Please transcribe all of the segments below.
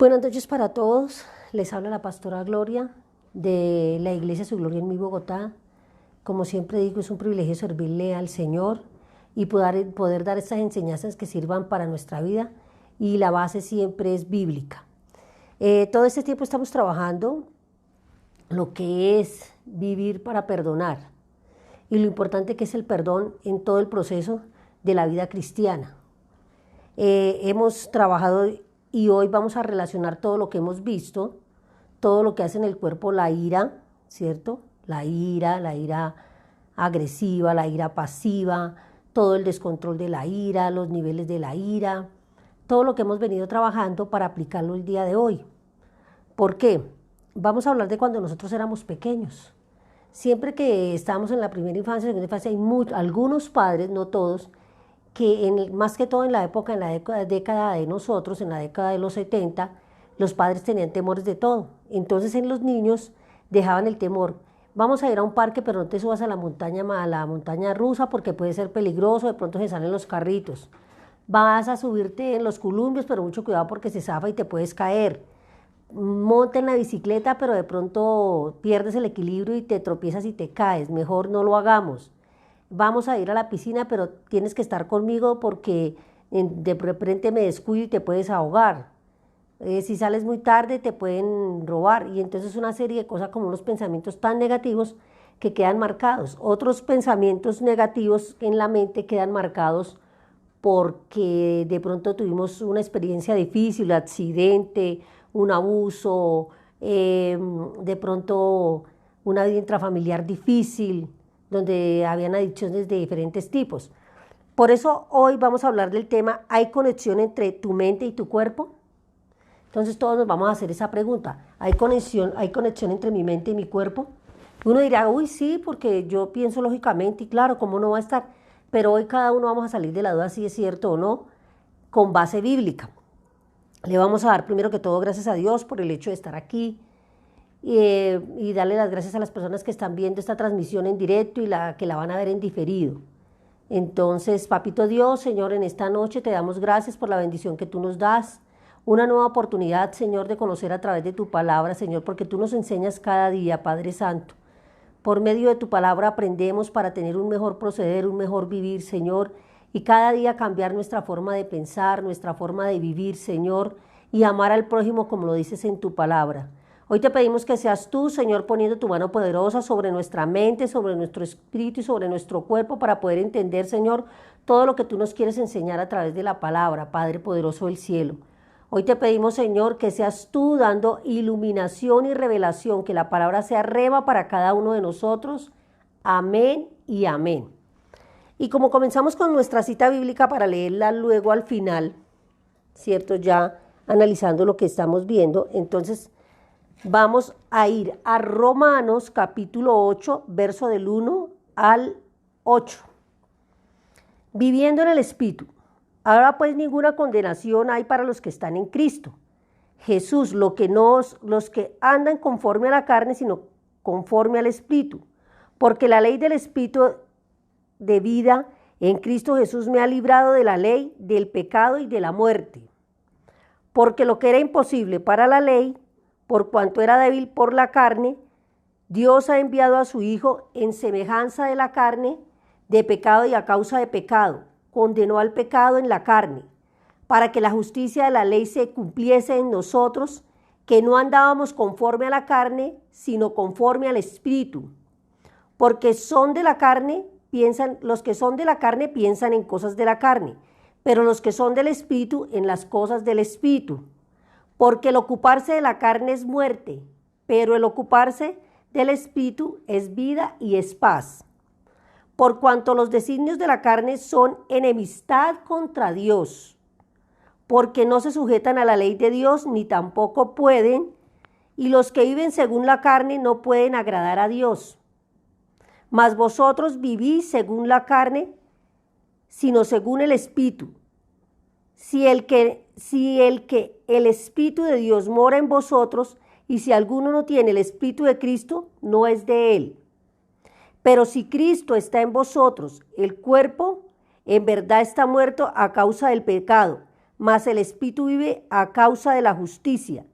Buenas noches para todos. Les habla la pastora Gloria de la Iglesia Su Gloria en mi Bogotá. Como siempre digo, es un privilegio servirle al Señor y poder dar estas enseñanzas que sirvan para nuestra vida, y la base siempre es bíblica. Todo este tiempo estamos trabajando lo que es vivir para perdonar y lo importante que es el perdón en todo el proceso de la vida cristiana. Hemos trabajado y hoy vamos a relacionar todo lo que hemos visto, todo lo que hace en el cuerpo la ira, ¿cierto? La ira agresiva, la ira pasiva, todo el descontrol de la ira, los niveles de la ira, todo lo que hemos venido trabajando para aplicarlo el día de hoy. ¿Por qué? Vamos a hablar de cuando nosotros éramos pequeños. Siempre que estábamos en la primera infancia, segunda infancia, hay algunos padres, no todos, que más que todo en la década de nosotros, en la década de los 70, los padres tenían temores de todo. Entonces en los niños dejaban el temor. Vamos a ir a un parque, pero no te subas a la montaña rusa porque puede ser peligroso, de pronto se salen los carritos. Vas a subirte en los columpios, pero mucho cuidado porque se zafa y te puedes caer. Monta en la bicicleta, pero de pronto pierdes el equilibrio y te tropiezas y te caes. Mejor no lo hagamos. Vamos a ir a la piscina, pero tienes que estar conmigo porque de repente me descuido y te puedes ahogar. Si sales muy tarde te pueden robar. Y entonces una serie de cosas, como unos pensamientos tan negativos que quedan marcados. Otros pensamientos negativos en la mente quedan marcados porque de pronto tuvimos una experiencia difícil, un accidente, un abuso, de pronto una vida intrafamiliar difícil, donde habían adicciones de diferentes tipos. Por eso hoy vamos a hablar del tema: ¿hay conexión entre tu mente y tu cuerpo? Entonces todos nos vamos a hacer esa pregunta: ¿hay conexión entre mi mente y mi cuerpo? Uno dirá, uy, sí, porque yo pienso lógicamente y claro, ¿cómo no va a estar? Pero hoy cada uno vamos a salir de la duda si es cierto o no, con base bíblica. Le vamos a dar primero que todo gracias a Dios por el hecho de estar aquí, y darle las gracias a las personas que están viendo esta transmisión en directo y que la van a ver en diferido. Entonces, Papito Dios, Señor, en esta noche te damos gracias por la bendición que tú nos das, una nueva oportunidad, Señor, de conocer a través de tu palabra, Señor, porque tú nos enseñas cada día, Padre Santo. Por medio de tu palabra aprendemos para tener un mejor proceder, un mejor vivir, Señor, y cada día cambiar nuestra forma de pensar, nuestra forma de vivir, Señor, y amar al prójimo como lo dices en tu palabra. Hoy te pedimos que seas tú, Señor, poniendo tu mano poderosa sobre nuestra mente, sobre nuestro espíritu y sobre nuestro cuerpo para poder entender, Señor, todo lo que tú nos quieres enseñar a través de la palabra, Padre poderoso del cielo. Hoy te pedimos, Señor, que seas tú dando iluminación y revelación, que la palabra sea rema para cada uno de nosotros. Amén y amén. Y como comenzamos con nuestra cita bíblica para leerla luego al final, ¿cierto? Ya analizando lo que estamos viendo, entonces vamos a ir a Romanos capítulo 8, verso del 1 al 8. Viviendo en el Espíritu. Ahora pues ninguna condenación hay para los que están en Cristo Jesús, los que andan conforme a la carne, sino conforme al Espíritu. Porque la ley del Espíritu de vida en Cristo Jesús me ha librado de la ley, del pecado y de la muerte. Porque lo que era imposible para la ley, por cuanto era débil por la carne, Dios ha enviado a su Hijo en semejanza de la carne, de pecado, y a causa de pecado condenó al pecado en la carne, para que la justicia de la ley se cumpliese en nosotros, que no andábamos conforme a la carne, sino conforme al Espíritu. Porque los que son de la carne piensan en cosas de la carne, pero los que son del Espíritu en las cosas del Espíritu. Porque el ocuparse de la carne es muerte, pero el ocuparse del Espíritu es vida y es paz. Por cuanto los designios de la carne son enemistad contra Dios, porque no se sujetan a la ley de Dios, ni tampoco pueden, y los que viven según la carne no pueden agradar a Dios. Mas vosotros vivís según la carne, sino según el Espíritu. Si el Espíritu de Dios mora en vosotros, y si alguno no tiene el Espíritu de Cristo, no es de él. Pero si Cristo está en vosotros, el cuerpo en verdad está muerto a causa del pecado, mas el Espíritu vive a causa de la justicia.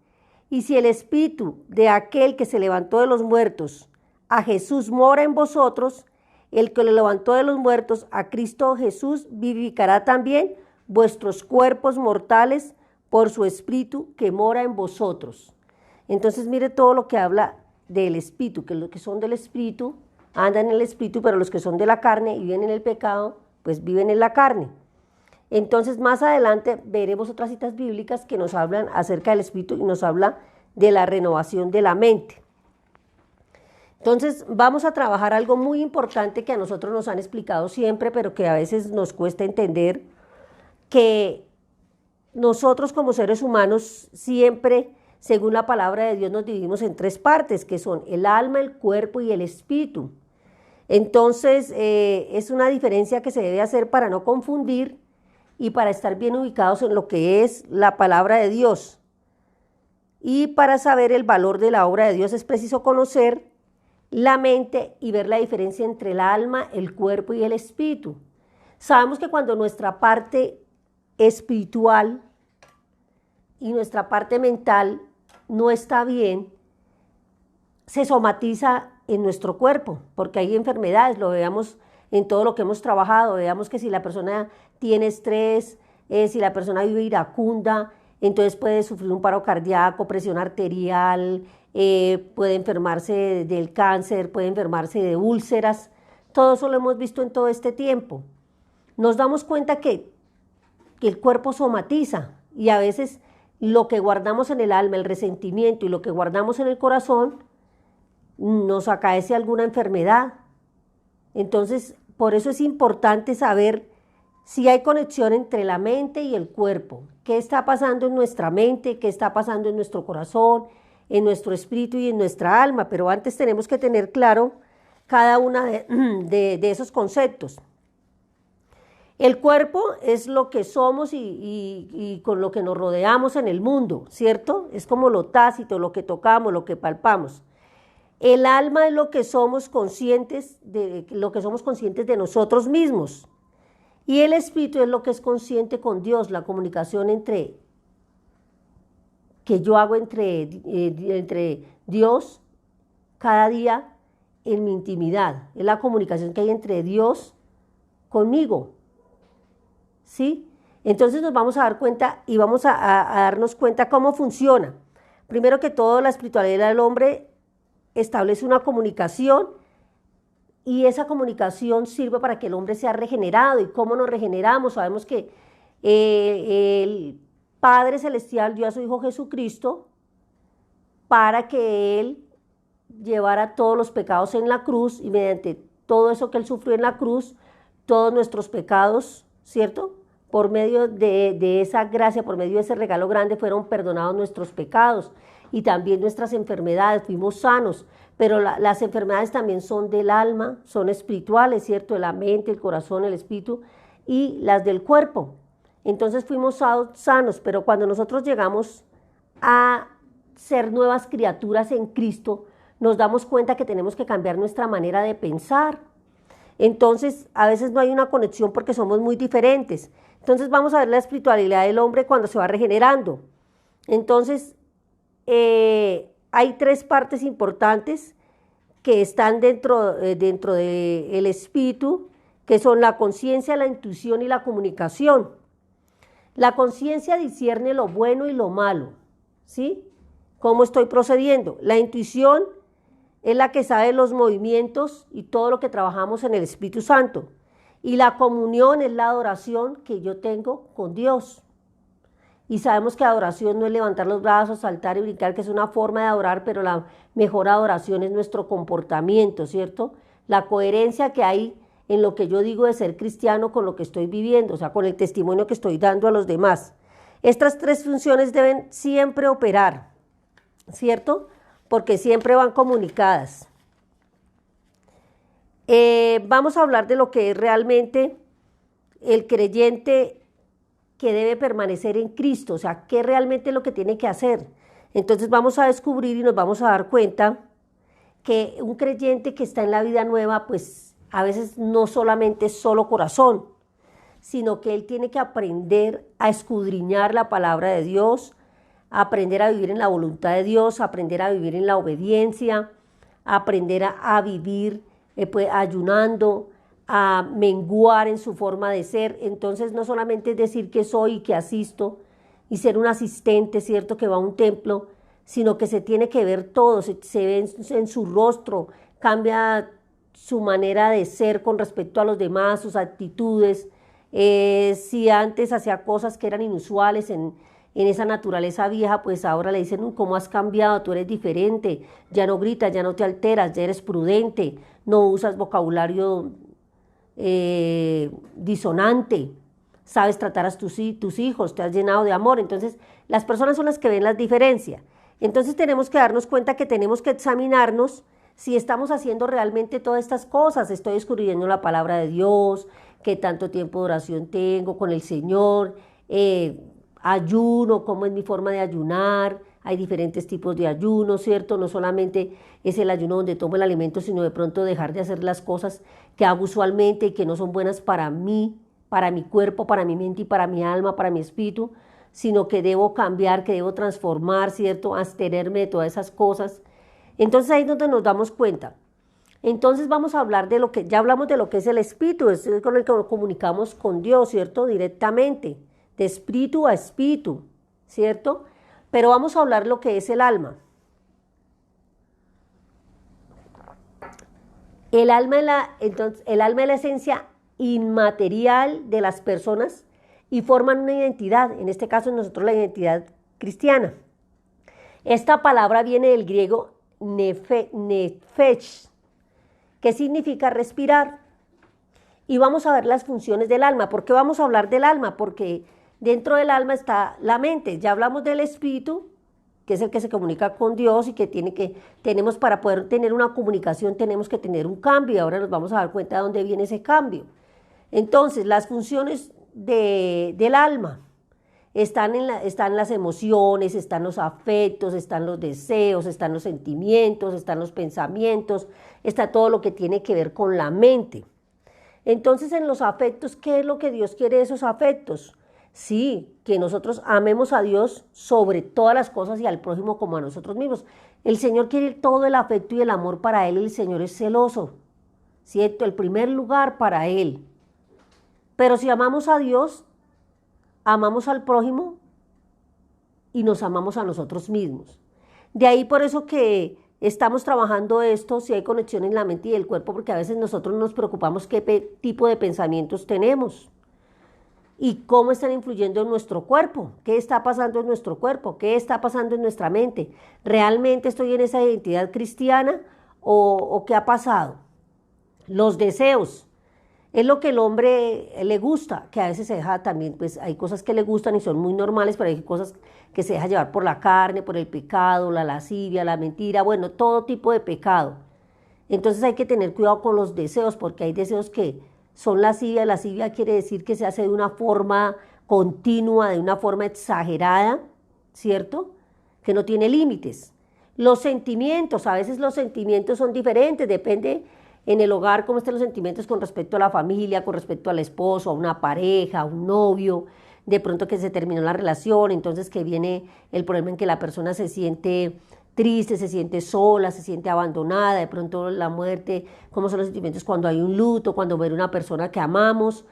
Y si el Espíritu de aquel que se levantó de los muertos, a Jesús, mora en vosotros, el que lo levantó de los muertos, a Cristo Jesús, vivificará también vuestros cuerpos mortales por su Espíritu que mora en vosotros. Entonces mire todo lo que habla del Espíritu, que los que son del Espíritu andan en el Espíritu, pero los que son de la carne y viven en el pecado, pues viven en la carne. Entonces más adelante veremos otras citas bíblicas que nos hablan acerca del Espíritu y nos habla de la renovación de la mente. Entonces vamos a trabajar algo muy importante que a nosotros nos han explicado siempre, pero que a veces nos cuesta entender, que nosotros como seres humanos siempre, según la palabra de Dios, nos dividimos en tres partes, que son el alma, el cuerpo y el espíritu. Entonces es una diferencia que se debe hacer para no confundir y para estar bien ubicados en lo que es la palabra de Dios. Y para saber el valor de la obra de Dios es preciso conocer la mente y ver la diferencia entre el alma, el cuerpo y el espíritu. Sabemos que cuando nuestra parte espiritual y nuestra parte mental no está bien, se somatiza en nuestro cuerpo, porque hay enfermedades, lo veamos en todo lo que hemos trabajado, veamos que si la persona tiene estrés, si la persona vive iracunda, entonces puede sufrir un paro cardíaco, presión arterial, puede enfermarse del cáncer, puede enfermarse de úlceras. Todo eso lo hemos visto en todo este tiempo. Nos damos cuenta que el cuerpo somatiza y a veces lo que guardamos en el alma, el resentimiento y lo que guardamos en el corazón, nos acaece alguna enfermedad. Entonces, por eso es importante saber si hay conexión entre la mente y el cuerpo. ¿Qué está pasando en nuestra mente? ¿Qué está pasando en nuestro corazón, en nuestro espíritu y en nuestra alma? Pero antes tenemos que tener claro cada uno de esos conceptos. El cuerpo es lo que somos y con lo que nos rodeamos en el mundo, ¿cierto? Es como lo tácito, lo que tocamos, lo que palpamos. El alma es lo que somos conscientes de nosotros mismos. Y el espíritu es lo que es consciente con Dios, la comunicación que yo hago entre Dios cada día en mi intimidad. Es la comunicación que hay entre Dios conmigo. ¿Sí? Entonces nos vamos a dar cuenta y vamos a darnos cuenta cómo funciona. Primero que todo, la espiritualidad del hombre establece una comunicación y esa comunicación sirve para que el hombre sea regenerado. ¿Y cómo nos regeneramos? Sabemos que el Padre Celestial dio a su Hijo Jesucristo para que Él llevara todos los pecados en la cruz y mediante todo eso que Él sufrió en la cruz, todos nuestros pecados, ¿cierto? Por medio de esa gracia, por medio de ese regalo grande, fueron perdonados nuestros pecados y también nuestras enfermedades, fuimos sanos, pero las enfermedades también son del alma, son espirituales, ¿cierto? De la mente, el corazón, el espíritu y las del cuerpo. Entonces fuimos sanos, pero cuando nosotros llegamos a ser nuevas criaturas en Cristo, nos damos cuenta que tenemos que cambiar nuestra manera de pensar. Entonces, a veces no hay una conexión porque somos muy diferentes. Entonces, vamos a ver la espiritualidad del hombre cuando se va regenerando. Entonces, hay tres partes importantes que están dentro del espíritu, que son la conciencia, la intuición y la comunicación. La conciencia discierne lo bueno y lo malo, ¿sí? ¿Cómo estoy procediendo? La intuición es la que sabe los movimientos y todo lo que trabajamos en el Espíritu Santo. Y la comunión es la adoración que yo tengo con Dios. Y sabemos que adoración no es levantar los brazos, saltar y brincar, que es una forma de adorar, pero la mejor adoración es nuestro comportamiento, ¿cierto? La coherencia que hay en lo que yo digo de ser cristiano con lo que estoy viviendo, o sea, con el testimonio que estoy dando a los demás. Estas tres funciones deben siempre operar, ¿cierto? Porque siempre van comunicadas. Vamos a hablar de lo que es realmente el creyente que debe permanecer en Cristo, o sea, qué realmente es lo que tiene que hacer. Entonces vamos a descubrir y nos vamos a dar cuenta que un creyente que está en la vida nueva, pues a veces no solamente es solo corazón, sino que él tiene que aprender a escudriñar la palabra de Dios, a aprender a vivir en la voluntad de Dios, a aprender a vivir en la obediencia, a aprender a vivir pues, ayunando, a menguar en su forma de ser. Entonces no solamente es decir que soy y que asisto y ser un asistente, ¿cierto?, que va a un templo, sino que se tiene que ver todo, se ve en su rostro, cambia su manera de ser con respecto a los demás, sus actitudes. Si antes hacía cosas que eran inusuales en esa naturaleza vieja, pues ahora le dicen, ¿cómo has cambiado? Tú eres diferente, ya no gritas, ya no te alteras, ya eres prudente, no usas vocabulario disonante, sabes tratar a tus hijos, te has llenado de amor. Entonces, las personas son las que ven las diferencias. Entonces, tenemos que darnos cuenta que tenemos que examinarnos si estamos haciendo realmente todas estas cosas. Estoy descubriendo la palabra de Dios, qué tanto tiempo de oración tengo con el Señor, ayuno, cómo es mi forma de ayunar. Hay diferentes tipos de ayuno, ¿cierto? No solamente es el ayuno donde tomo el alimento, sino de pronto dejar de hacer las cosas que hago usualmente y que no son buenas para mí, para mi cuerpo, para mi mente y para mi alma, para mi espíritu, sino que debo cambiar, que debo transformar, ¿cierto? Abstenerme de todas esas cosas. Entonces ahí es donde nos damos cuenta. Entonces vamos a hablar de lo que, ya hablamos de lo que es el espíritu, es con el que nos comunicamos con Dios, ¿cierto? Directamente, de espíritu a espíritu, ¿cierto? Pero vamos a hablar lo que es el alma. El alma es la esencia inmaterial de las personas y forman una identidad, en este caso nosotros la identidad cristiana. Esta palabra viene del griego nefesh, que significa respirar. Y vamos a ver las funciones del alma. ¿Por qué vamos a hablar del alma? Porque dentro del alma está la mente. Ya hablamos del espíritu, que es el que se comunica con Dios y que tenemos para poder tener una comunicación, tenemos que tener un cambio. Y ahora nos vamos a dar cuenta de dónde viene ese cambio. Entonces, las funciones del alma están las emociones, están los afectos, están los deseos, están los sentimientos, están los pensamientos, está todo lo que tiene que ver con la mente. Entonces, en los afectos, ¿qué es lo que Dios quiere de esos afectos? Sí, que nosotros amemos a Dios sobre todas las cosas y al prójimo como a nosotros mismos. El Señor quiere todo el afecto y el amor para Él. El Señor es celoso, ¿cierto? El primer lugar para Él. Pero si amamos a Dios, amamos al prójimo y nos amamos a nosotros mismos. De ahí por eso que estamos trabajando esto, si hay conexión en la mente y el cuerpo, porque a veces nosotros nos preocupamos qué tipo de pensamientos tenemos y cómo están influyendo en nuestro cuerpo, qué está pasando en nuestro cuerpo, qué está pasando en nuestra mente. ¿Realmente estoy en esa identidad cristiana o qué ha pasado? Los deseos. Es lo que el hombre le gusta, que a veces se deja también, pues hay cosas que le gustan y son muy normales, pero hay cosas que se deja llevar por la carne, por el pecado, la lascivia, la mentira, bueno, todo tipo de pecado. Entonces hay que tener cuidado con los deseos, porque hay deseos que son lascivia. Lascivia quiere decir que se hace de una forma continua, de una forma exagerada, ¿cierto? Que no tiene límites. Los sentimientos, a veces los sentimientos son diferentes, depende en el hogar cómo estén los sentimientos con respecto a la familia, con respecto al esposo, a una pareja, a un novio, de pronto que se terminó la relación, entonces que viene el problema en que la persona se siente triste, se siente sola, se siente abandonada, de pronto la muerte, cómo son los sentimientos cuando hay un luto, cuando muere una persona que amamos,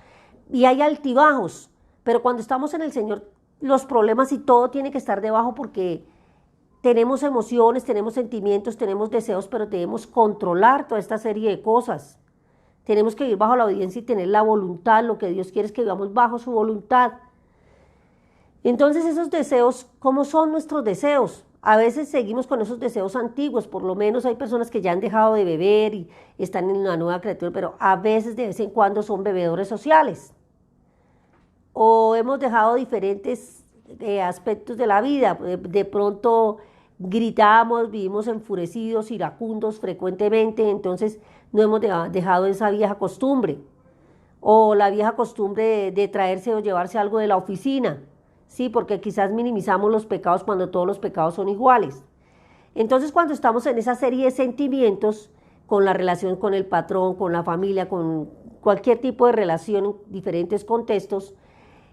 y hay altibajos, pero cuando estamos en el Señor, los problemas y todo tiene que estar debajo porque tenemos emociones, tenemos sentimientos, tenemos deseos, pero debemos controlar toda esta serie de cosas. Tenemos que vivir bajo la obediencia y tener la voluntad. Lo que Dios quiere es que vivamos bajo su voluntad. Entonces esos deseos, ¿cómo son nuestros deseos? A veces seguimos con esos deseos antiguos, por lo menos hay personas que ya han dejado de beber y están en una nueva criatura, pero a veces de vez en cuando son bebedores sociales. O hemos dejado diferentes aspectos de la vida, de pronto gritamos, vivimos enfurecidos, iracundos frecuentemente, entonces no hemos dejado esa vieja costumbre. O la vieja costumbre de traerse o llevarse algo de la oficina, sí, porque quizás minimizamos los pecados cuando todos los pecados son iguales. Entonces cuando estamos en esa serie de sentimientos, con la relación con el patrón, con la familia, con cualquier tipo de relación en diferentes contextos,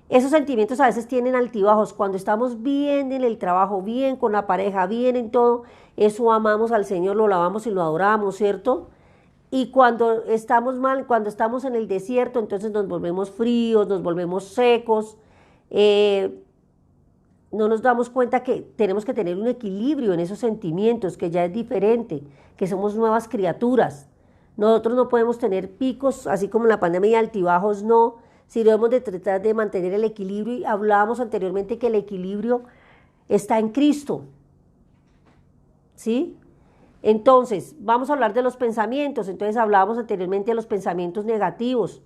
esos sentimientos a veces tienen altibajos. Cuando estamos bien en el trabajo, bien con la pareja, bien en todo, eso amamos al Señor, lo alabamos y lo adoramos, ¿cierto? Y cuando estamos mal, cuando estamos en el desierto, entonces nos volvemos fríos, nos volvemos secos. No nos damos cuenta que tenemos que tener un equilibrio en esos sentimientos, que ya es diferente, que somos nuevas criaturas. Nosotros no podemos tener picos, así como en la pandemia, y altibajos no, si debemos de tratar de mantener el equilibrio. Y hablábamos anteriormente que el equilibrio está en Cristo, ¿sí? Entonces, vamos a hablar de los pensamientos. Entonces hablábamos anteriormente de los pensamientos negativos.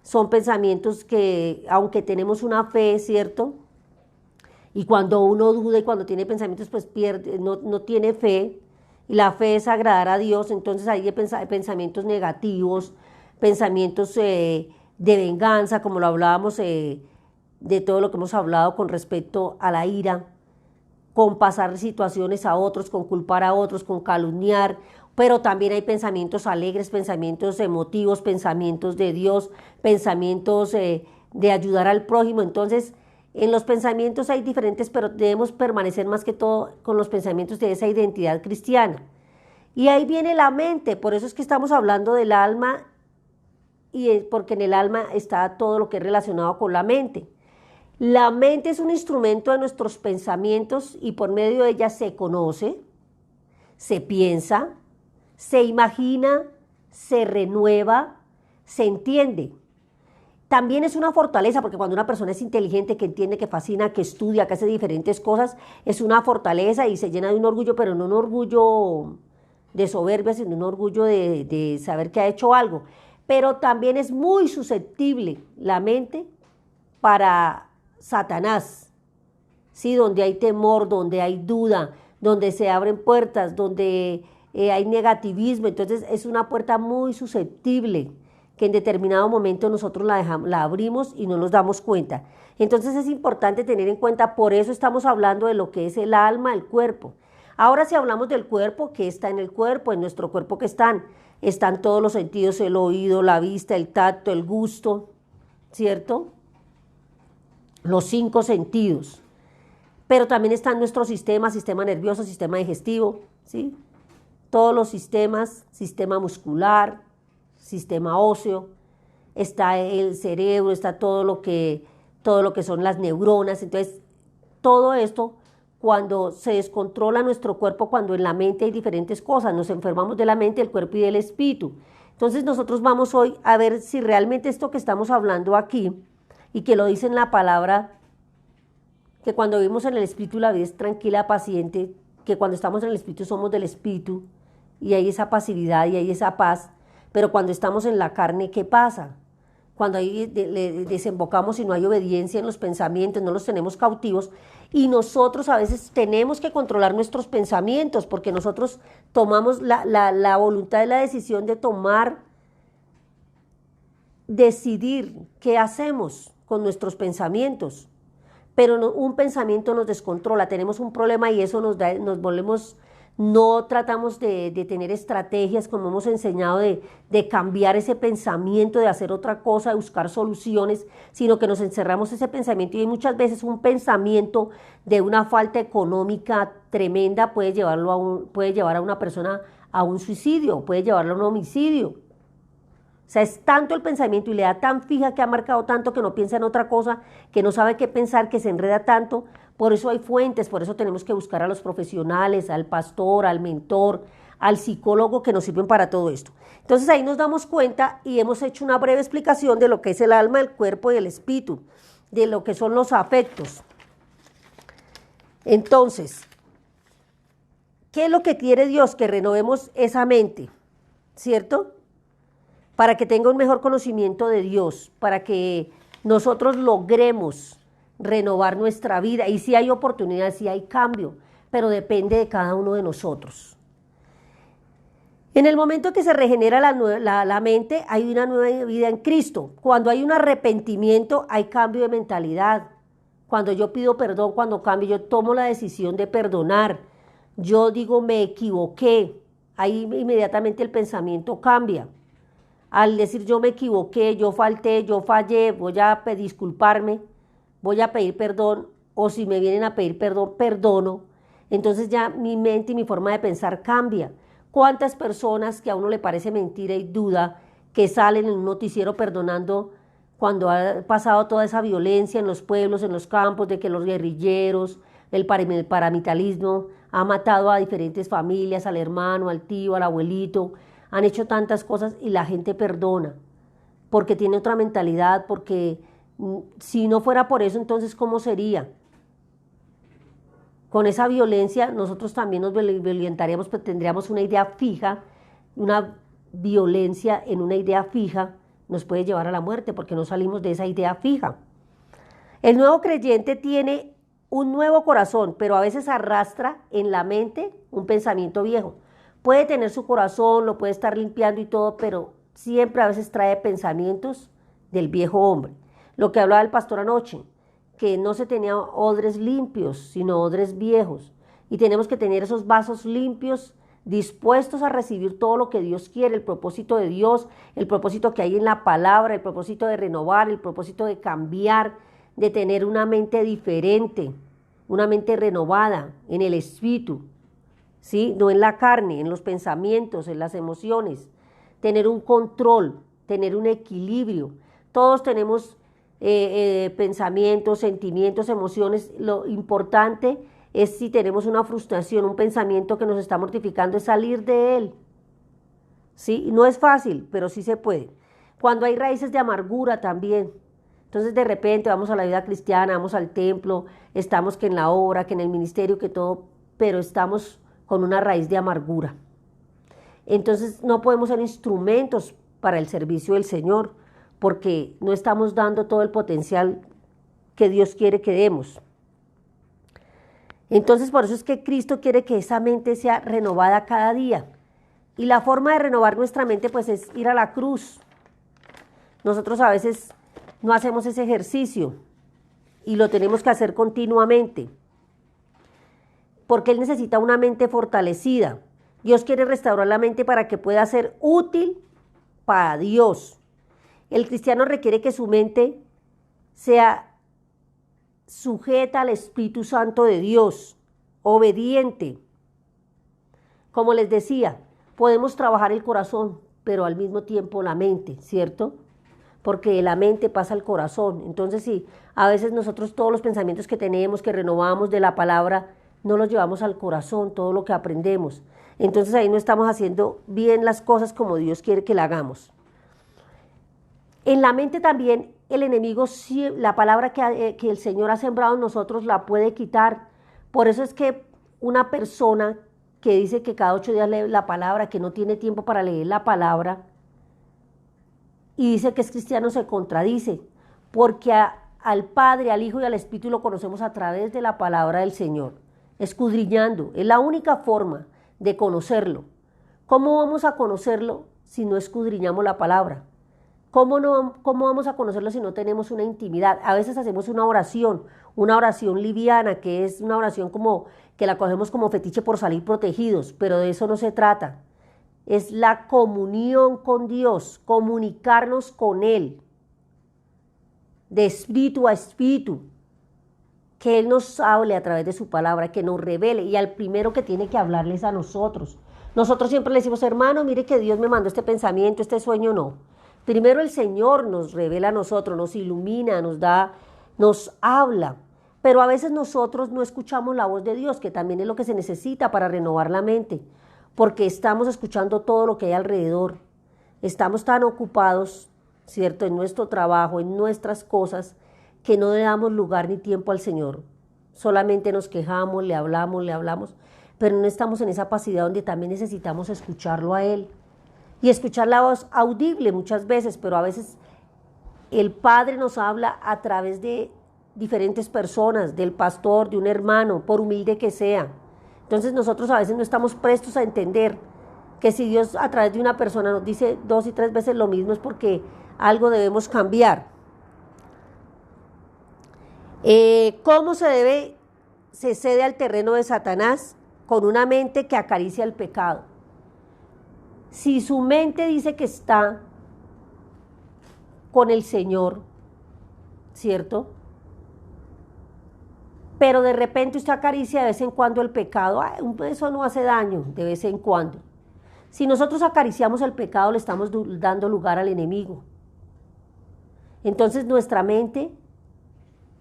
Son pensamientos que, aunque tenemos una fe, ¿cierto? Y cuando uno duda y cuando tiene pensamientos, pues pierde, no tiene fe. Y la fe es agradar a Dios. Entonces hay pensamientos negativos, pensamientos de venganza, como lo hablábamos, de todo lo que hemos hablado con respecto a la ira, con pasar situaciones a otros, con culpar a otros, con calumniar. Pero también hay pensamientos alegres, pensamientos emotivos, pensamientos de Dios, pensamientos de ayudar al prójimo. Entonces, en los pensamientos hay diferentes, pero debemos permanecer más que todo con los pensamientos de esa identidad cristiana. Y ahí viene la mente, por eso es que estamos hablando del alma, porque en el alma está todo lo que es relacionado con la mente. La mente es un instrumento de nuestros pensamientos y por medio de ella se conoce, se piensa, se imagina, se renueva, se entiende. También es una fortaleza, porque cuando una persona es inteligente, que entiende, que fascina, que estudia, que hace diferentes cosas, es una fortaleza y se llena de un orgullo, pero no un orgullo de soberbia, sino un orgullo de saber que ha hecho algo. Pero también es muy susceptible la mente para Satanás, ¿sí? Donde hay temor, donde hay duda, donde se abren puertas, donde hay negativismo. Entonces es una puerta muy susceptible, que en determinado momento nosotros la abrimos y no nos damos cuenta. Entonces es importante tener en cuenta, por eso estamos hablando de lo que es el alma, el cuerpo. Ahora si hablamos del cuerpo, ¿qué está en el cuerpo? En nuestro cuerpo, ¿qué están todos los sentidos, el oído, la vista, el tacto, el gusto, ¿cierto? Los 5 sentidos. Pero también está nuestro sistema nervioso, sistema digestivo, ¿sí? Todos los sistemas, sistema muscular, sistema óseo, está el cerebro, está todo lo que son las neuronas. Entonces, todo esto, cuando se descontrola nuestro cuerpo, cuando en la mente hay diferentes cosas, nos enfermamos de la mente, del cuerpo y del espíritu. Entonces, nosotros vamos hoy a ver si realmente esto que estamos hablando aquí, y que lo dice en la palabra, que cuando vivimos en el espíritu la vida es tranquila, paciente, que cuando estamos en el espíritu somos del espíritu, y hay esa pasividad y hay esa paz. Pero cuando estamos en la carne, ¿qué pasa? Cuando ahí desembocamos y no hay obediencia en los pensamientos, no los tenemos cautivos, y nosotros a veces tenemos que controlar nuestros pensamientos, porque nosotros tomamos la voluntad de la decisión de decidir qué hacemos con nuestros pensamientos. Pero un pensamiento nos descontrola, tenemos un problema y eso nos volvemos. No tratamos de tener estrategias, como hemos enseñado, de cambiar ese pensamiento, de hacer otra cosa, de buscar soluciones, sino que nos encerramos ese pensamiento, y muchas veces un pensamiento de una falta económica tremenda puede llevar a una persona a un suicidio, puede llevarlo a un homicidio. O sea, es tanto el pensamiento y le da tan fija, que ha marcado tanto, que no piensa en otra cosa, que no sabe qué pensar, que se enreda tanto. Por eso hay fuentes, por eso tenemos que buscar a los profesionales, al pastor, al mentor, al psicólogo, que nos sirven para todo esto. Entonces ahí nos damos cuenta y hemos hecho una breve explicación de lo que es el alma, el cuerpo y el espíritu, de lo que son los afectos. Entonces, ¿qué es lo que quiere Dios? Que renovemos esa mente, ¿cierto? Para que tenga un mejor conocimiento de Dios, para que nosotros logremos renovar nuestra vida. Y sí hay oportunidad, sí hay cambio, pero depende de cada uno de nosotros. En el momento que se regenera la mente, hay una nueva vida en Cristo. Cuando hay un arrepentimiento, hay cambio de mentalidad. Cuando yo pido perdón, cuando cambio, yo tomo la decisión de perdonar. Yo digo, me equivoqué. Ahí inmediatamente el pensamiento cambia. al decir yo me equivoqué, yo falté, yo fallé, voy a disculparme, voy a pedir perdón, o si me vienen a pedir perdón, perdono, entonces ya mi mente y mi forma de pensar cambia. ¿Cuántas personas que a uno le parece mentira y duda que salen en un noticiero perdonando cuando ha pasado toda esa violencia en los pueblos, en los campos, de que los guerrilleros, el paramilitarismo ha matado a diferentes familias, al hermano, al tío, al abuelito, han hecho tantas cosas y la gente perdona, porque tiene otra mentalidad, porque si no fuera por eso, entonces ¿cómo sería? Con esa violencia nosotros también nos violentaríamos, pues tendríamos una idea fija, una violencia en una idea fija nos puede llevar a la muerte porque no salimos de esa idea fija. El nuevo creyente tiene un nuevo corazón, pero a veces arrastra en la mente un pensamiento viejo. Puede tener su corazón, lo puede estar limpiando y todo, pero siempre a veces trae pensamientos del viejo hombre. Lo que hablaba el pastor anoche, que no se tenía odres limpios, sino odres viejos. Y tenemos que tener esos vasos limpios, dispuestos a recibir todo lo que Dios quiere, el propósito de Dios, el propósito que hay en la palabra, el propósito de renovar, el propósito de cambiar, de tener una mente diferente, una mente renovada en el espíritu, ¿sí? No en la carne, en los pensamientos, en las emociones, tener un control, tener un equilibrio. Todos tenemos pensamientos, sentimientos, emociones. Lo importante es, si tenemos una frustración, un pensamiento que nos está mortificando, es salir de él. ¿Sí? No es fácil, pero sí se puede. Cuando hay raíces de amargura también, entonces de repente vamos a la vida cristiana, vamos al templo, estamos que en la obra, que en el ministerio, que todo, pero estamos con una raíz de amargura. Entonces no podemos ser instrumentos para el servicio del Señor, porque no estamos dando todo el potencial que Dios quiere que demos. Entonces por eso es que Cristo quiere que esa mente sea renovada cada día. Y la forma de renovar nuestra mente pues es ir a la cruz. Nosotros a veces no hacemos ese ejercicio y lo tenemos que hacer continuamente, porque Él necesita una mente fortalecida. Dios quiere restaurar la mente para que pueda ser útil para Dios. El cristiano requiere que su mente sea sujeta al Espíritu Santo de Dios, obediente. Como les decía, podemos trabajar el corazón, pero al mismo tiempo la mente, ¿cierto? Porque la mente pasa al corazón. Entonces, sí, a veces nosotros todos los pensamientos que tenemos, que renovamos de la palabra, no los llevamos al corazón, todo lo que aprendemos. Entonces ahí no estamos haciendo bien las cosas como Dios quiere que la hagamos. En la mente también el enemigo, la palabra que el Señor ha sembrado en nosotros la puede quitar. Por eso es que una persona que dice que cada 8 días lee la palabra, que no tiene tiempo para leer la palabra, y dice que es cristiano, se contradice, porque al Padre, al Hijo y al Espíritu lo conocemos a través de la palabra del Señor, escudriñando. Es la única forma de conocerlo. ¿Cómo vamos a conocerlo si no escudriñamos la palabra? ¿Cómo vamos a conocerlo si no tenemos una intimidad? A veces hacemos una oración liviana, que es una oración como que la cogemos como fetiche por salir protegidos, pero de eso no se trata. Es la comunión con Dios, comunicarnos con Él, de espíritu a espíritu, que Él nos hable a través de su palabra, que nos revele, y al primero que tiene que hablarles a nosotros. Nosotros siempre le decimos, hermano, mire que Dios me mandó este pensamiento, este sueño, no. Primero el Señor nos revela a nosotros, nos ilumina, nos habla, pero a veces nosotros no escuchamos la voz de Dios, que también es lo que se necesita para renovar la mente, porque estamos escuchando todo lo que hay alrededor. Estamos tan ocupados, ¿cierto?, en nuestro trabajo, en nuestras cosas, que no le damos lugar ni tiempo al Señor. Solamente nos quejamos, le hablamos, pero no estamos en esa capacidad donde también necesitamos escucharlo a Él. Y escuchar la voz audible muchas veces, pero a veces el Padre nos habla a través de diferentes personas, del pastor, de un hermano, por humilde que sea. Entonces nosotros a veces no estamos prestos a entender que si Dios a través de una persona nos dice 2 y 3 veces lo mismo, es porque algo debemos cambiar. ¿Cómo se cede al terreno de Satanás? Con una mente que acaricia el pecado. Si su mente dice que está con el Señor, ¿cierto? Pero de repente usted acaricia de vez en cuando el pecado. Ay, eso no hace daño, de vez en cuando. Si nosotros acariciamos el pecado, le estamos dando lugar al enemigo. Entonces nuestra mente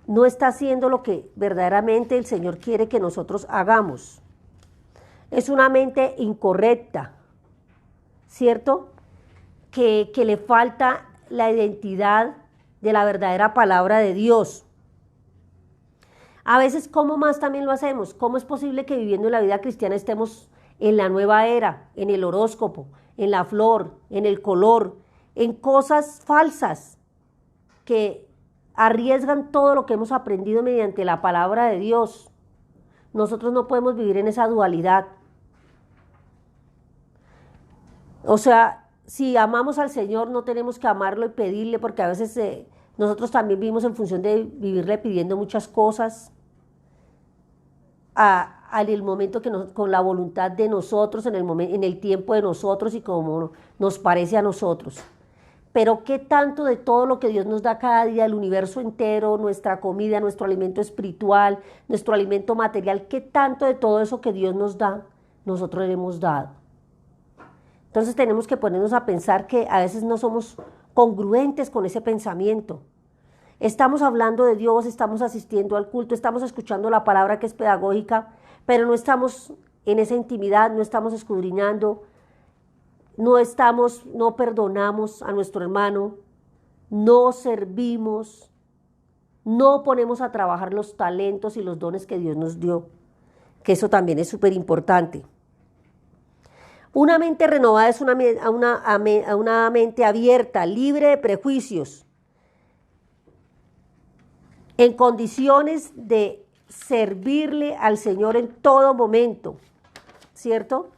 no está haciendo lo que verdaderamente el Señor quiere que nosotros hagamos. Es una mente incorrecta, ¿cierto? Que le falta la identidad de la verdadera palabra de Dios. A veces, ¿cómo más también lo hacemos? ¿Cómo es posible que viviendo la vida cristiana estemos en la nueva era, en el horóscopo, en la flor, en el color, en cosas falsas que arriesgan todo lo que hemos aprendido mediante la palabra de Dios? Nosotros no podemos vivir en esa dualidad. O sea, si amamos al Señor, no tenemos que amarlo y pedirle, porque a veces nosotros también vivimos en función de vivirle pidiendo muchas cosas en el momento que con la voluntad de nosotros, en el tiempo de nosotros y como nos parece a nosotros. Pero qué tanto de todo lo que Dios nos da cada día, el universo entero, nuestra comida, nuestro alimento espiritual, nuestro alimento material, qué tanto de todo eso que Dios nos da, nosotros le hemos dado. Entonces tenemos que ponernos a pensar que a veces no somos congruentes con ese pensamiento. Estamos hablando de Dios, estamos asistiendo al culto, estamos escuchando la palabra que es pedagógica, pero no estamos en esa intimidad, no estamos escudriñando, no perdonamos a nuestro hermano, no servimos, no ponemos a trabajar los talentos y los dones que Dios nos dio, que eso también es súper importante. Una mente renovada es una mente abierta, libre de prejuicios, en condiciones de servirle al Señor en todo momento, ¿cierto?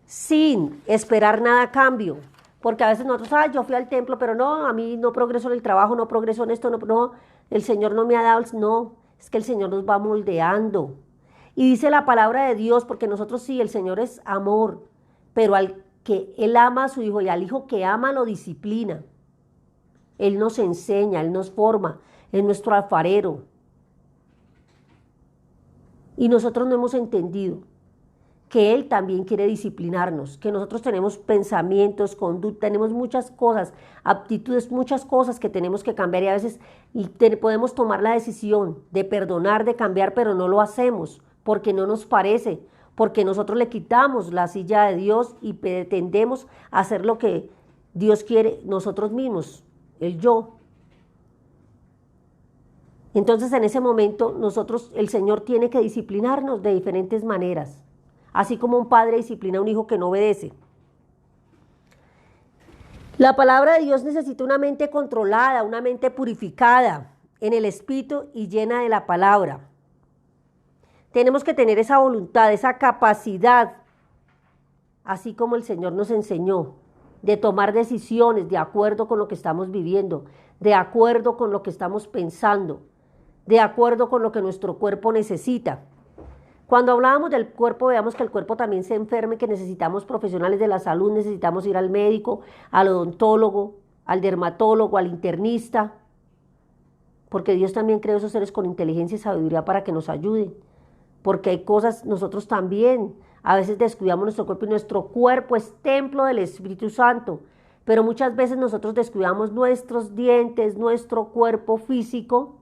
Sin esperar nada a cambio, porque a veces nosotros, yo fui al templo, pero no, a mí no progreso en el trabajo, no progreso en esto, no, el Señor no me ha dado, no, es que el Señor nos va moldeando. Y dice la palabra de Dios, porque nosotros sí, el Señor es amor, pero al que Él ama a su Hijo y al Hijo que ama lo disciplina. Él nos enseña, Él nos forma, es nuestro alfarero. Y nosotros no hemos entendido que Él también quiere disciplinarnos, que nosotros tenemos pensamientos, conducta, tenemos muchas cosas, aptitudes, muchas cosas que tenemos que cambiar y a veces podemos tomar la decisión de perdonar, de cambiar, pero no lo hacemos porque no nos parece, porque nosotros le quitamos la silla de Dios y pretendemos hacer lo que Dios quiere nosotros mismos, el yo. Entonces en ese momento el Señor tiene que disciplinarnos de diferentes maneras, así como un padre disciplina a un hijo que no obedece. La palabra de Dios necesita una mente controlada, una mente purificada en el espíritu y llena de la palabra. Tenemos que tener esa voluntad, esa capacidad, así como el Señor nos enseñó, de tomar decisiones de acuerdo con lo que estamos viviendo, de acuerdo con lo que estamos pensando, de acuerdo con lo que nuestro cuerpo necesita. Cuando hablábamos del cuerpo, veamos que el cuerpo también se enferme, que necesitamos profesionales de la salud, necesitamos ir al médico, al odontólogo, al dermatólogo, al internista, porque Dios también creó esos seres con inteligencia y sabiduría para que nos ayuden, porque hay cosas, nosotros también a veces descuidamos nuestro cuerpo y nuestro cuerpo es templo del Espíritu Santo, pero muchas veces nosotros descuidamos nuestros dientes, nuestro cuerpo físico,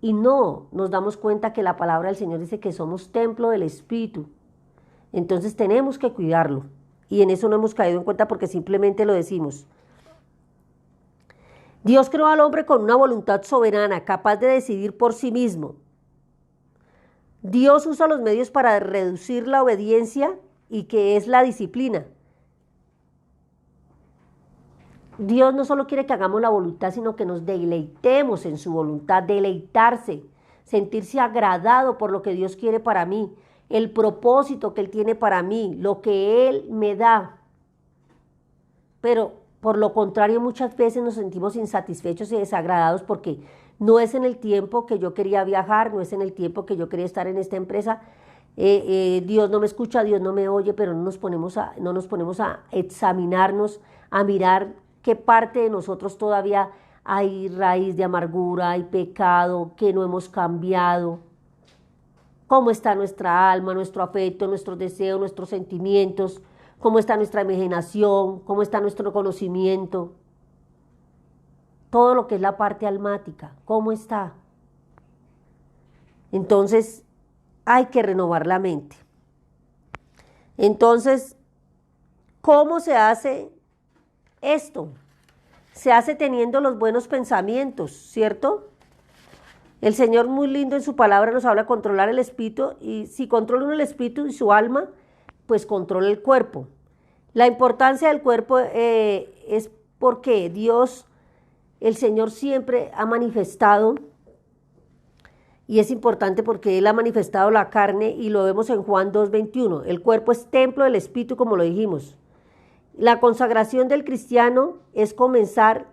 y no nos damos cuenta que la palabra del Señor dice que somos templo del Espíritu. Entonces tenemos que cuidarlo. Y en eso no hemos caído en cuenta porque simplemente lo decimos. Dios creó al hombre con una voluntad soberana, capaz de decidir por sí mismo. Dios usa los medios para reducir la obediencia y que es la disciplina. Dios no solo quiere que hagamos la voluntad, sino que nos deleitemos en su voluntad, deleitarse, sentirse agradado por lo que Dios quiere para mí, el propósito que Él tiene para mí, lo que Él me da. Pero por lo contrario, muchas veces nos sentimos insatisfechos y desagradados porque no es en el tiempo que yo quería viajar, no es en el tiempo que yo quería estar en esta empresa. Dios no me escucha, Dios no me oye, pero no nos ponemos a examinarnos, a mirar qué parte de nosotros todavía hay raíz de amargura, hay pecado, que no hemos cambiado. Cómo está nuestra alma, nuestro afecto, nuestros deseos, nuestros sentimientos, cómo está nuestra imaginación, cómo está nuestro conocimiento. Todo lo que es la parte almática, cómo está. Entonces, hay que renovar la mente. Entonces, ¿cómo se hace esto? Se hace teniendo los buenos pensamientos, ¿cierto? El Señor muy lindo en su palabra nos habla de controlar el espíritu, y si controla uno el espíritu y su alma, pues controla el cuerpo. La importancia del cuerpo es porque Dios, el Señor siempre ha manifestado, y es importante porque Él ha manifestado la carne, y lo vemos en Juan 2:21. El cuerpo es templo del espíritu, como lo dijimos. La consagración del cristiano es comenzar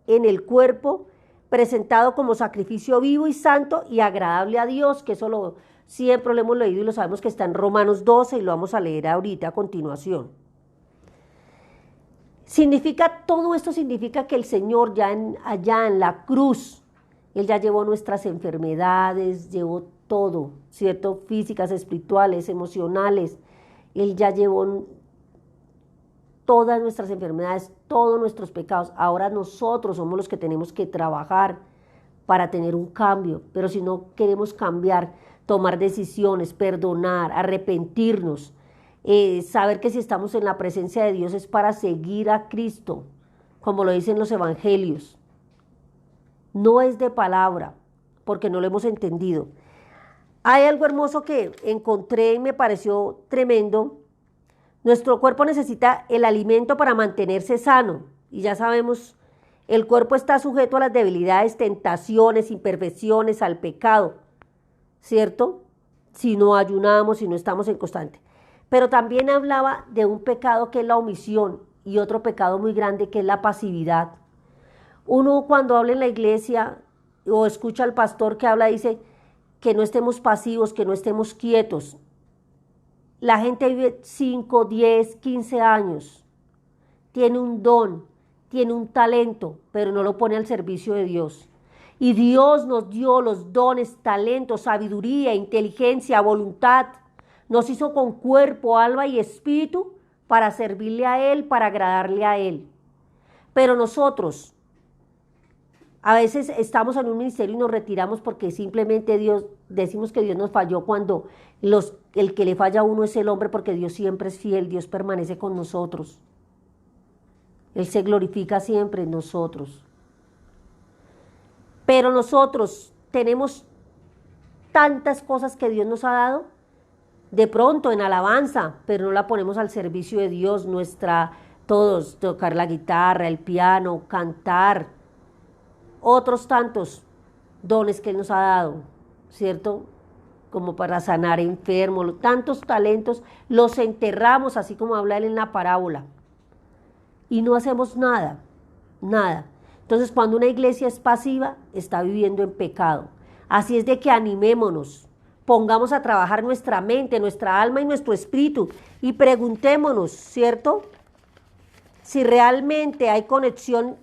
en el cuerpo, presentado como sacrificio vivo y santo y agradable a Dios, que eso siempre lo hemos leído y lo sabemos que está en Romanos 12 y lo vamos a leer ahorita a continuación. Todo esto significa que el Señor allá en la cruz, Él ya llevó nuestras enfermedades, llevó todo, ¿cierto? Físicas, espirituales, emocionales. Él ya llevó todas nuestras enfermedades, todos nuestros pecados. Ahora nosotros somos los que tenemos que trabajar para tener un cambio. Pero si no queremos cambiar, tomar decisiones, perdonar, arrepentirnos, saber que si estamos en la presencia de Dios es para seguir a Cristo, como lo dicen los evangelios. No es de palabra, porque no lo hemos entendido. Hay algo hermoso que encontré y me pareció tremendo. Nuestro cuerpo necesita el alimento para mantenerse sano, y ya sabemos, el cuerpo está sujeto a las debilidades, tentaciones, imperfecciones, al pecado, ¿cierto? Si no ayunamos, si no estamos en constante. Pero también hablaba de un pecado que es la omisión, y otro pecado muy grande que es la pasividad. Uno cuando habla en la iglesia o escucha al pastor que habla, dice que no estemos pasivos, que no estemos quietos. La gente vive 5, 10, 15 años, tiene un don, tiene un talento, pero no lo pone al servicio de Dios. Y Dios nos dio los dones, talentos, sabiduría, inteligencia, voluntad. Nos hizo con cuerpo, alma y espíritu para servirle a Él, para agradarle a Él. Pero nosotros a veces estamos en un ministerio y nos retiramos porque simplemente decimos que Dios nos falló, cuando el que le falla a uno es el hombre, porque Dios siempre es fiel, Dios permanece con nosotros. Él se glorifica siempre en nosotros. Pero nosotros tenemos tantas cosas que Dios nos ha dado, de pronto en alabanza, pero no la ponemos al servicio de Dios, todos, tocar la guitarra, el piano, cantar, otros tantos dones que Él nos ha dado, ¿cierto? Como para sanar enfermos, tantos talentos, los enterramos, así como habla Él en la parábola, y no hacemos nada, nada. Entonces, cuando una iglesia es pasiva, está viviendo en pecado. Así es de que animémonos, pongamos a trabajar nuestra mente, nuestra alma y nuestro espíritu, y preguntémonos, ¿cierto?, si realmente hay conexión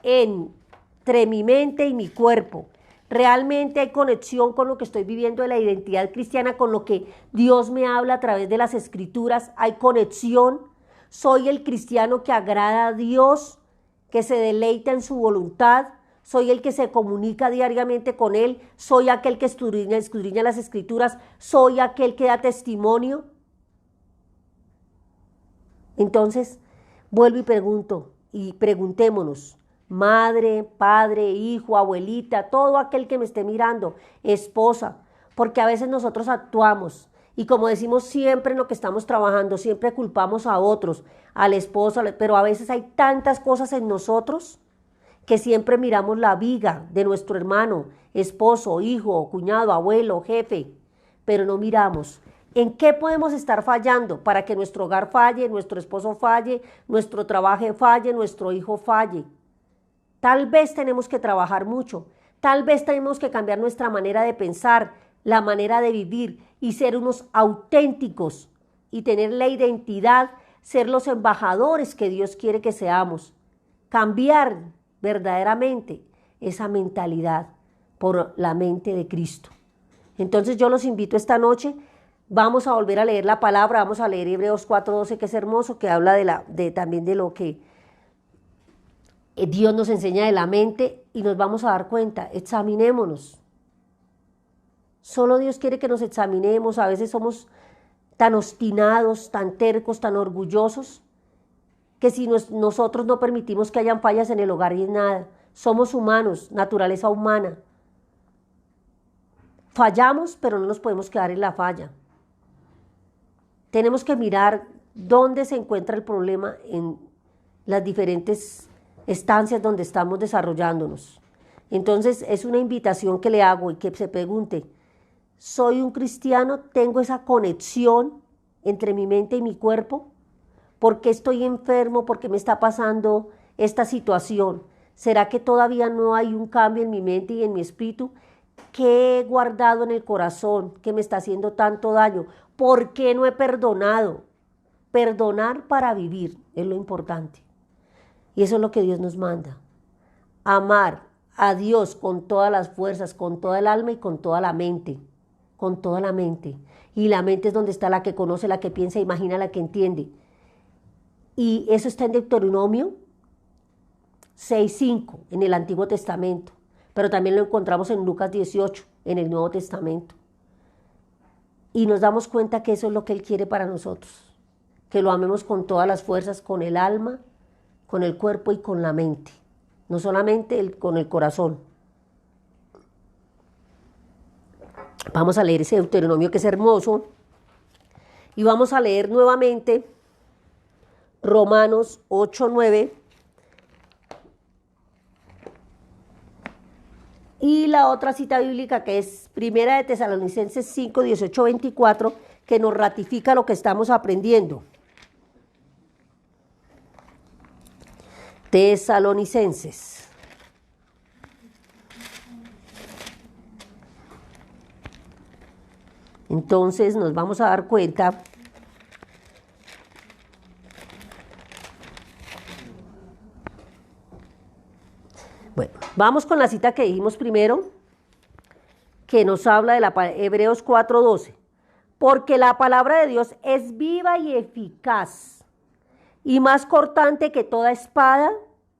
entre mi mente y mi cuerpo. Realmente hay conexión con lo que estoy viviendo de la identidad cristiana, con lo que Dios me habla a través de las escrituras. Hay conexión. Soy el cristiano que agrada a Dios, que se deleita en su voluntad. Soy el que se comunica diariamente con Él. Soy aquel que escudriña las escrituras. Soy aquel que da testimonio. Entonces, vuelvo y preguntémonos, madre, padre, hijo, abuelita, todo aquel que me esté mirando, esposa, porque a veces nosotros actuamos y, como decimos siempre en lo que estamos trabajando, siempre culpamos a otros, al esposo, pero a veces hay tantas cosas en nosotros que siempre miramos la viga de nuestro hermano, esposo, hijo, cuñado, abuelo, jefe, pero no miramos en qué podemos estar fallando para que nuestro hogar falle, nuestro esposo falle, nuestro trabajo falle, nuestro hijo falle. Tal vez tenemos que trabajar mucho, tal vez tenemos que cambiar nuestra manera de pensar, la manera de vivir, y ser unos auténticos y tener la identidad, ser los embajadores que Dios quiere que seamos. cambiar verdaderamente esa mentalidad por la mente de Cristo. Entonces yo los invito esta noche, vamos a volver a leer la palabra, vamos a leer Hebreos 4:12, que es hermoso, que habla también de lo que Dios nos enseña de la mente, y nos vamos a dar cuenta, examinémonos. Solo Dios quiere que nos examinemos. A veces somos tan obstinados, tan tercos, tan orgullosos, que si nosotros no permitimos que hayan fallas en el hogar y en nada. Somos humanos, naturaleza humana. Fallamos, pero no nos podemos quedar en la falla. Tenemos que mirar dónde se encuentra el problema en las diferentes estancias donde estamos desarrollándonos. Entonces es una invitación que le hago, y que se pregunte, ¿soy un cristiano? ¿Tengo esa conexión entre mi mente y mi cuerpo? ¿Por qué estoy enfermo? ¿Por qué me está pasando esta situación? ¿Será que todavía no hay un cambio en mi mente y en mi espíritu? ¿Qué he guardado en el corazón que me está haciendo tanto daño? ¿Por qué no he perdonado? Perdonar para vivir es lo importante. Y eso es lo que Dios nos manda. Amar a Dios con todas las fuerzas, con toda el alma y con toda la mente. Con toda la mente. Y la mente es donde está la que conoce, la que piensa, imagina, la que entiende. Y eso está en Deuteronomio 6:5, en el Antiguo Testamento. Pero también lo encontramos en Lucas 18, en el Nuevo Testamento. Y nos damos cuenta que eso es lo que Él quiere para nosotros. Que lo amemos con todas las fuerzas, con el alma, con el cuerpo y con la mente. No solamente con el corazón. Vamos a leer ese Deuteronomio que es hermoso. Y vamos a leer nuevamente Romanos 8:9. Y la otra cita bíblica, que es Primera de Tesalonicenses 5:18-24, que nos ratifica lo que estamos aprendiendo. Tesalonicenses. Entonces nos vamos a dar cuenta bueno, vamos con la cita que dijimos primero, que nos habla de Hebreos 4:12. Porque la palabra de Dios es viva y eficaz, y más cortante que toda espada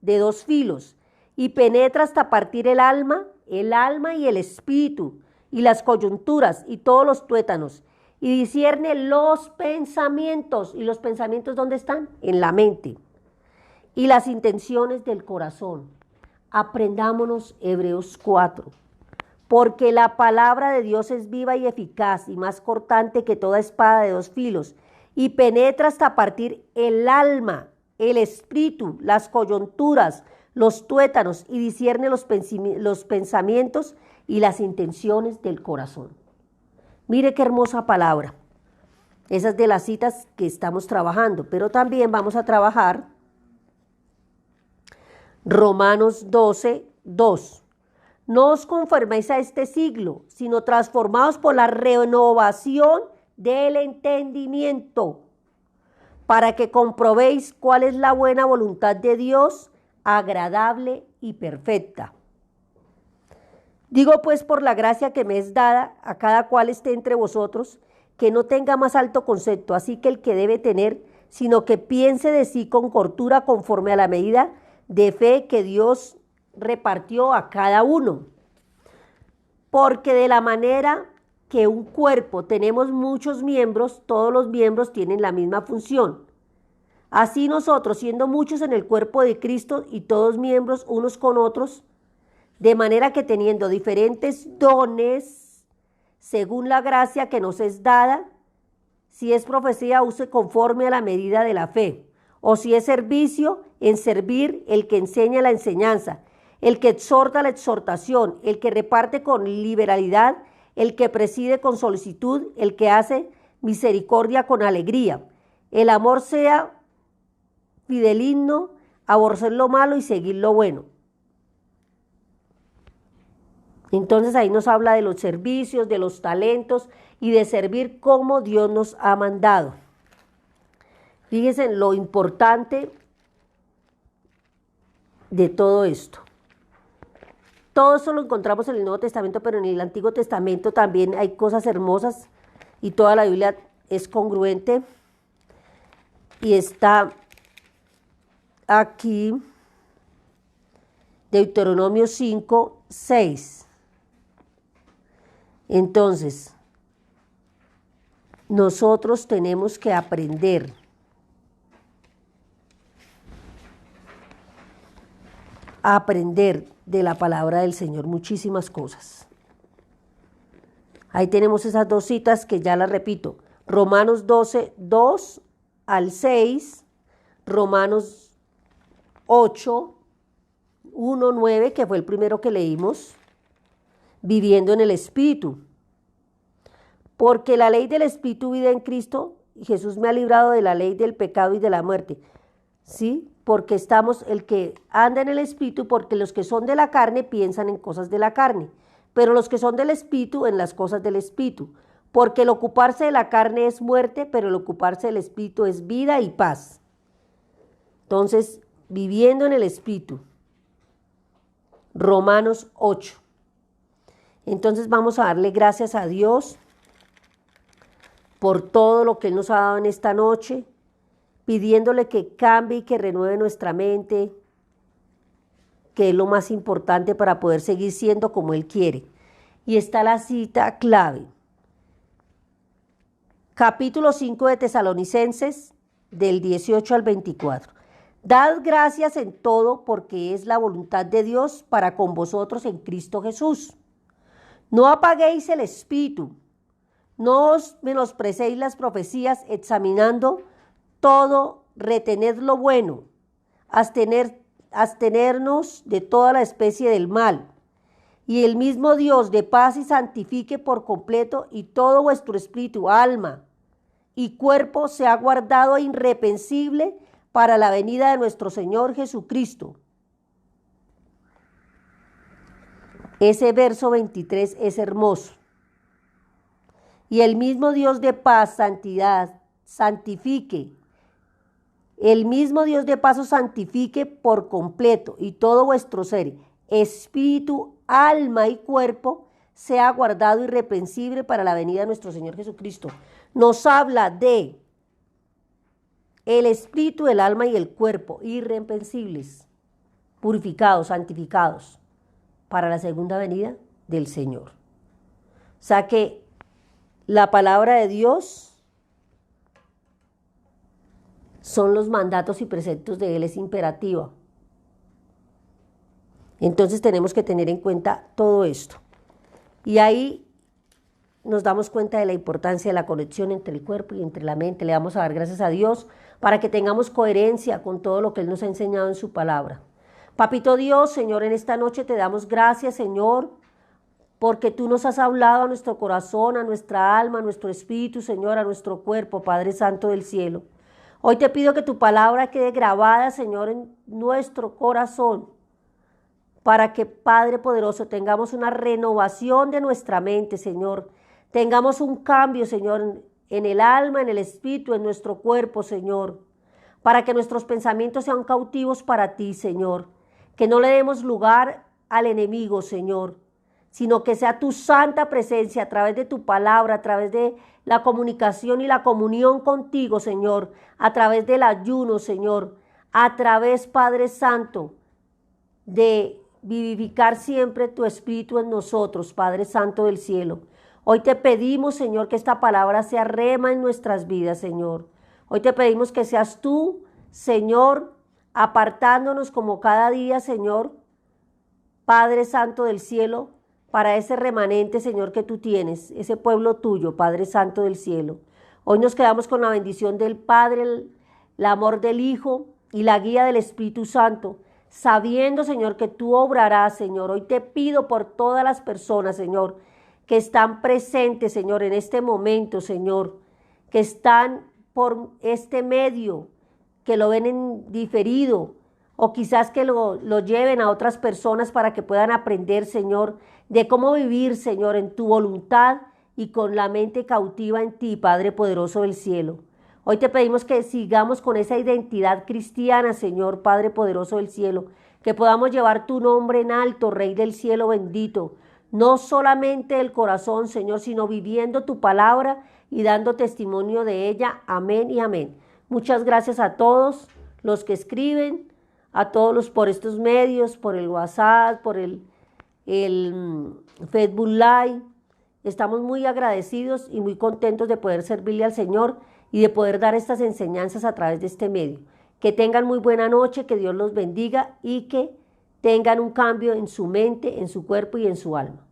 de dos filos, y penetra hasta partir el alma y el espíritu, y las coyunturas, y todos los tuétanos, y discierne los pensamientos. ¿Y los pensamientos dónde están? En la mente. Y las intenciones del corazón. Aprendámonos Hebreos 4. Porque la palabra de Dios es viva y eficaz, y más cortante que toda espada de dos filos, y penetra hasta partir el alma, el espíritu, las coyunturas, los tuétanos, y discierne los pensamientos y las intenciones del corazón. Mire qué hermosa palabra. Esas de las citas que estamos trabajando, pero también vamos a trabajar Romanos 12:2. No os conforméis a este siglo, sino transformaos por la renovación del entendimiento, para que comprobéis cuál es la buena voluntad de Dios, agradable y perfecta. Digo pues, por la gracia que me es dada, a cada cual esté entre vosotros, que no tenga más alto concepto, así que el que debe tener, sino que piense de sí con cordura, conforme a la medida de fe que Dios repartió a cada uno. Porque de la manera que un cuerpo tenemos muchos miembros, todos los miembros tienen la misma función. Así nosotros, siendo muchos en el cuerpo de Cristo y todos miembros unos con otros, de manera que teniendo diferentes dones, según la gracia que nos es dada, si es profecía, use conforme a la medida de la fe, o si es servicio, en servir el que enseña la enseñanza, el que exhorta la exhortación, el que reparte con liberalidad, el que preside con solicitud, el que hace misericordia con alegría. El amor sea fideligno, aborrecer lo malo y seguir lo bueno. Entonces ahí nos habla de los servicios, de los talentos y de servir como Dios nos ha mandado. Fíjense en lo importante de todo esto. Todo eso lo encontramos en el Nuevo Testamento, pero en el Antiguo Testamento también hay cosas hermosas y toda la Biblia es congruente. Y está aquí Deuteronomio 5, 6. Entonces, nosotros tenemos que aprender de la palabra del Señor muchísimas cosas. Ahí tenemos esas dos citas que ya las repito. Romanos 12, 2 al 6, Romanos 8, 1, 9, que fue el primero que leímos, viviendo en el Espíritu. Porque la ley del Espíritu vive en Cristo, y Jesús me ha librado de la ley del pecado y de la muerte. ¿Sí? Porque estamos, el que anda en el Espíritu, porque los que son de la carne piensan en cosas de la carne, pero los que son del Espíritu en las cosas del Espíritu. Porque el ocuparse de la carne es muerte, pero el ocuparse del Espíritu es vida y paz. Entonces, viviendo en el Espíritu. Romanos 8. Entonces vamos a darle gracias a Dios por todo lo que Él nos ha dado en esta noche, pidiéndole que cambie y que renueve nuestra mente, que es lo más importante para poder seguir siendo como Él quiere. Y está la cita clave. Capítulo 5 de Tesalonicenses, del 18 al 24. Dad gracias en todo, porque es la voluntad de Dios para con vosotros en Cristo Jesús. No apaguéis el espíritu, no os menosprecéis las profecías, examinando todo, retened lo bueno, abstenernos de toda la especie del mal. Y el mismo Dios de paz y santifique por completo y todo vuestro espíritu, alma y cuerpo sea guardado irreprensible para la venida de nuestro Señor Jesucristo. Ese verso 23 es hermoso. Y el mismo Dios de paz, santidad, santifique. El mismo Dios de paz os santifique por completo y todo vuestro ser, espíritu, alma y cuerpo, sea guardado irreprensible para la venida de nuestro Señor Jesucristo. Nos habla de el espíritu, el alma y el cuerpo, irreprensibles, purificados, santificados, para la segunda venida del Señor. O sea que la palabra de Dios son los mandatos y preceptos de Él, es imperativa. Entonces tenemos que tener en cuenta todo esto. Y ahí nos damos cuenta de la importancia de la conexión entre el cuerpo y entre la mente. Le vamos a dar gracias a Dios para que tengamos coherencia con todo lo que Él nos ha enseñado en su palabra. Papito Dios, Señor, en esta noche te damos gracias, Señor, porque tú nos has hablado a nuestro corazón, a nuestra alma, a nuestro espíritu, Señor, a nuestro cuerpo, Padre Santo del cielo. Hoy te pido que tu palabra quede grabada, Señor, en nuestro corazón, para que, Padre poderoso, tengamos una renovación de nuestra mente, Señor. Tengamos un cambio, Señor, en el alma, en el espíritu, en nuestro cuerpo, Señor, para que nuestros pensamientos sean cautivos para ti, Señor. Que no le demos lugar al enemigo, Señor, sino que sea tu santa presencia a través de tu palabra, a través de la comunicación y la comunión contigo, Señor, a través del ayuno, Señor, a través, Padre Santo, de vivificar siempre tu espíritu en nosotros, Padre Santo del cielo. Hoy te pedimos, Señor, que esta palabra sea rema en nuestras vidas, Señor. Hoy te pedimos que seas tú, Señor, apartándonos como cada día, Señor, Padre Santo del cielo, para ese remanente, Señor, que tú tienes, ese pueblo tuyo, Padre Santo del cielo. Hoy nos quedamos con la bendición del Padre, el amor del Hijo y la guía del Espíritu Santo, sabiendo, Señor, que tú obrarás, Señor. Hoy te pido por todas las personas, Señor, que están presentes, Señor, en este momento, Señor, que están por este medio, que lo ven en diferido, o quizás que lo lleven a otras personas para que puedan aprender, Señor, de cómo vivir, Señor, en tu voluntad y con la mente cautiva en ti, Padre poderoso del cielo. Hoy te pedimos que sigamos con esa identidad cristiana, Señor, Padre poderoso del cielo, que podamos llevar tu nombre en alto, Rey del cielo bendito, no solamente del corazón, Señor, sino viviendo tu palabra y dando testimonio de ella. Amén y amén. Muchas gracias a todos los que escriben, a todos los por estos medios, por el WhatsApp, por el Facebook Live. Estamos muy agradecidos y muy contentos de poder servirle al Señor y de poder dar estas enseñanzas a través de este medio. Que tengan muy buena noche, que Dios los bendiga y que tengan un cambio en su mente, en su cuerpo y en su alma.